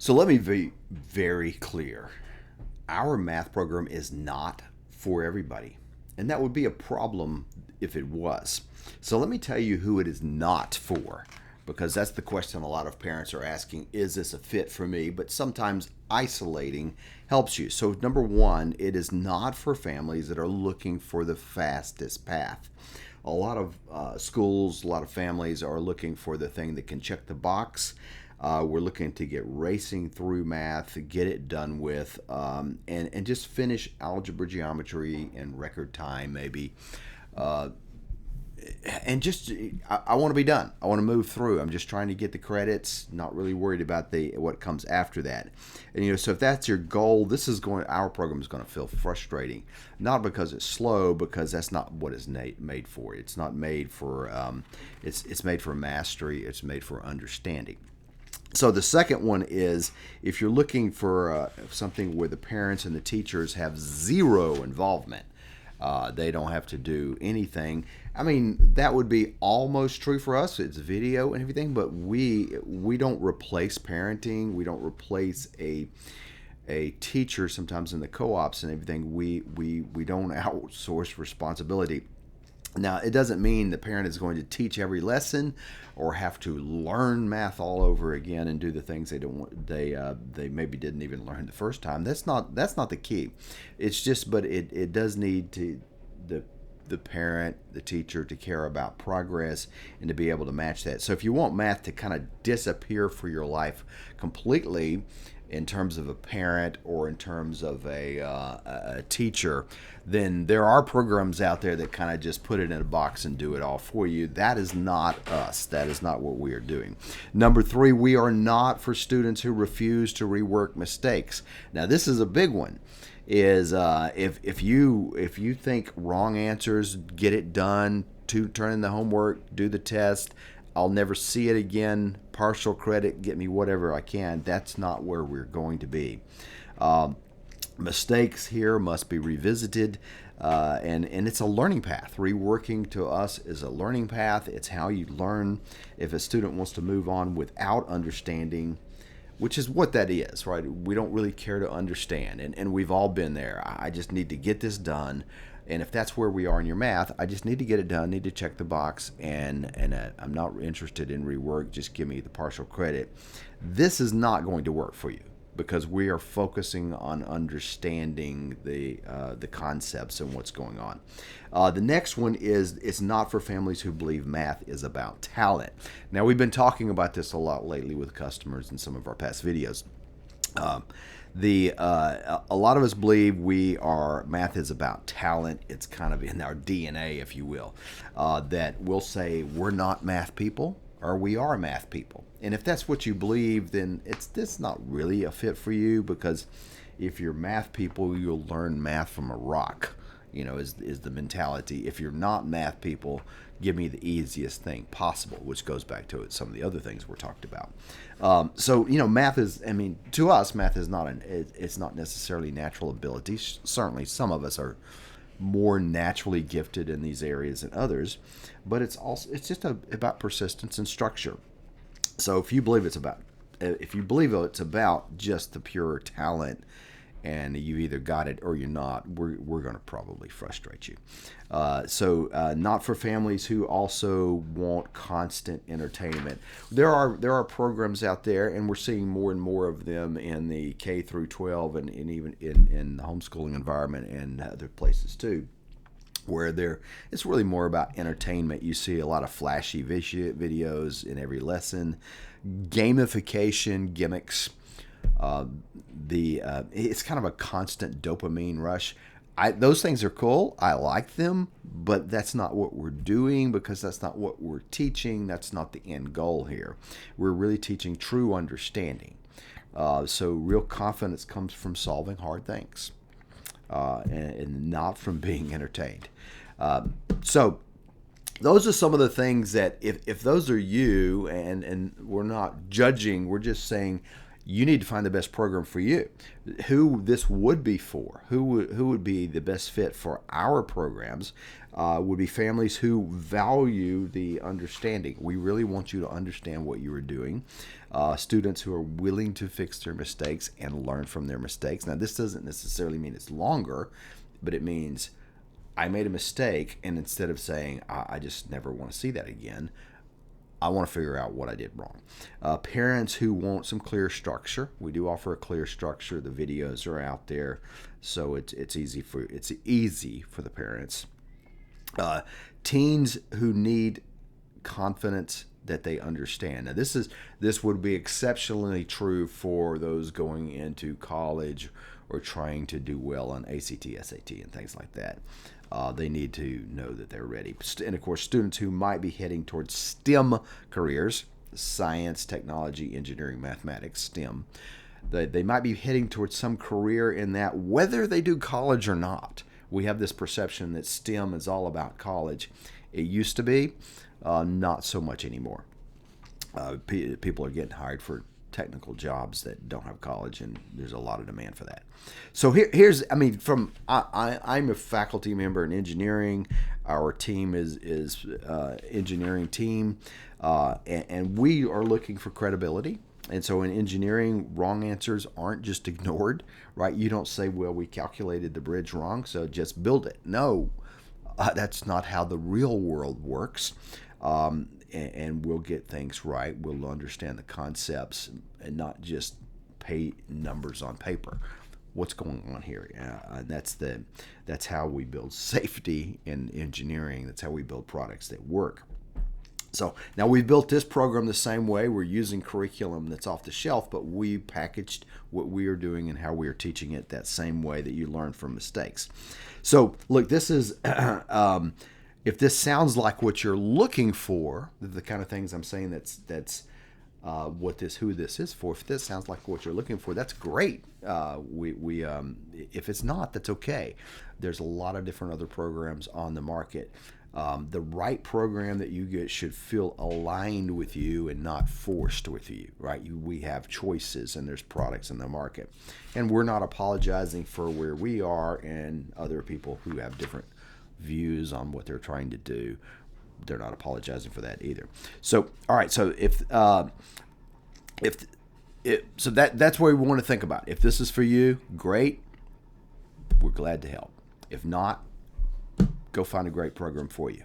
So let me be very clear. Our math program is not for everybody. And that would be a problem if it was. So let me tell you who it is not for, because that's the question a lot of parents are asking. Is this a fit for me? But sometimes isolating helps you. So, number one, it is not for families that are looking for the fastest path. A lot of schools, a lot of families are looking for the thing that can check the box. We're looking to get racing through math, get it done with, and just finish algebra, geometry in record time, maybe. Uh, and just, I want to be done. I want to move through. I'm just trying to get the credits. Not really worried about the what comes after that. And so if that's your goal, our program is going to feel frustrating, not because it's slow, because that's not what it's made for. It's not made for. It's made for mastery. It's made for understanding. So the second one is, if you're looking for something where the parents and the teachers have zero involvement, they don't have to do anything. I mean, that would be almost true for us. It's video and everything, but we don't replace parenting. We don't replace a teacher. Sometimes in the co-ops and everything, we don't outsource responsibility. Now, it doesn't mean the parent is going to teach every lesson or have to learn math all over again and do the things they maybe didn't even learn the first time. That's not the key. It's just, but it does need to the parent, the teacher, to care about progress and to be able to match that. So if you want math to kind of disappear for your life completely, in terms of a parent or in terms of a teacher, then there are programs out there that kind of just put it in a box and do it all for you. That is not us. That is not what we are doing. Number three, we are not for students who refuse to rework mistakes. Now, this is a big one. Is if you think wrong answers, get it done, to turn in the homework, do the test, I'll never see it again, partial credit, get me whatever I can. That's not where we're going to be. Mistakes here must be revisited, and it's a learning path. Reworking to us is a learning path. It's how you learn. If a student wants to move on without understanding, which is what that is, right? We don't really care to understand, and we've all been there. I just need to get this done. And if that's where we are in your math, I just need to get it done, need to check the box, and I'm not interested in rework. Just give me the partial credit. This is not going to work for you because we are focusing on understanding the concepts and what's going on. The next one is, it's not for families who believe math is about talent. Now, we've been talking about this a lot lately with customers in some of our past videos. A lot of us believe math is about talent. It's kind of in our DNA, if you will, that we'll say we're not math people or we are math people. And if that's what you believe, then it's not really a fit for you, because if you're math people, you'll learn math from a rock, is the mentality. If you're not math people, give me the easiest thing possible, which goes back to some of the other things we're talked about. So math is, to us, math is it's not necessarily natural ability. Certainly some of us are more naturally gifted in these areas than others, but it's just about persistence and structure. So if you believe it's about just the pure talent, and you either got it or you're not, we're going to probably frustrate you. So not for families who also want constant entertainment. There are programs out there, and we're seeing more and more of them in the K through 12 and even in the homeschooling environment and other places too, where it's really more about entertainment. You see a lot of flashy videos in every lesson, gamification, gimmicks. It's kind of a constant dopamine rush. Those things are cool. I like them, but that's not what we're doing, because that's not what we're teaching. That's not the end goal here. We're really teaching true understanding. So real confidence comes from solving hard things, and not from being entertained. So those are some of the things that if those are you, and we're not judging, we're just saying, You need to find the best program for you. Who this would be for, who would be the best fit for our programs, would be families who value the understanding. We really want you to understand what you are doing. Students who are willing to fix their mistakes and learn from their mistakes. Now, this doesn't necessarily mean it's longer, but it means I made a mistake, and instead of saying, I just never want to see that again, I want to figure out what I did wrong. Parents who want some clear structure. We do offer a clear structure. The videos are out there, so it's easy for the parents. Teens who need confidence that they understand. Now, this would be exceptionally true for those going into college or trying to do well on ACT, SAT, and things like that. They need to know that they're ready. And of course, students who might be heading towards STEM careers, science, technology, engineering, mathematics, STEM, they might be heading towards some career in that, whether they do college or not. We have this perception that STEM is all about college. It used to be, not so much anymore. People are getting hired for technical jobs that don't have college, and there's a lot of demand for that. So here's, I'm a faculty member in engineering. Our team is engineering team, and we are looking for credibility. And so in engineering, wrong answers aren't just ignored, right? You don't say, well, we calculated the bridge wrong, so just build it. No, that's not how the real world works. And we'll get things right. We'll understand the concepts and not just pay numbers on paper. What's going on here? That's how we build safety in engineering. That's how we build products that work. So now we've built this program the same way. We're using curriculum that's off the shelf, but we packaged what we are doing and how we are teaching it that same way that you learn from mistakes. So look, this is if this sounds like what you're looking for, the kind of things I'm saying that's who this is for. If this sounds like what you're looking for, that's great. If it's not, that's okay. There's a lot of different other programs on the market. The right program that you get should feel aligned with you and not forced with you, right? We have choices, and there's products in the market. And we're not apologizing for where we are and other people who have different views on what they're trying to do. They're not apologizing for that either. So, all right. So that's what we want to think about. If this is for you, great. We're glad to help. If not, go find a great program for you.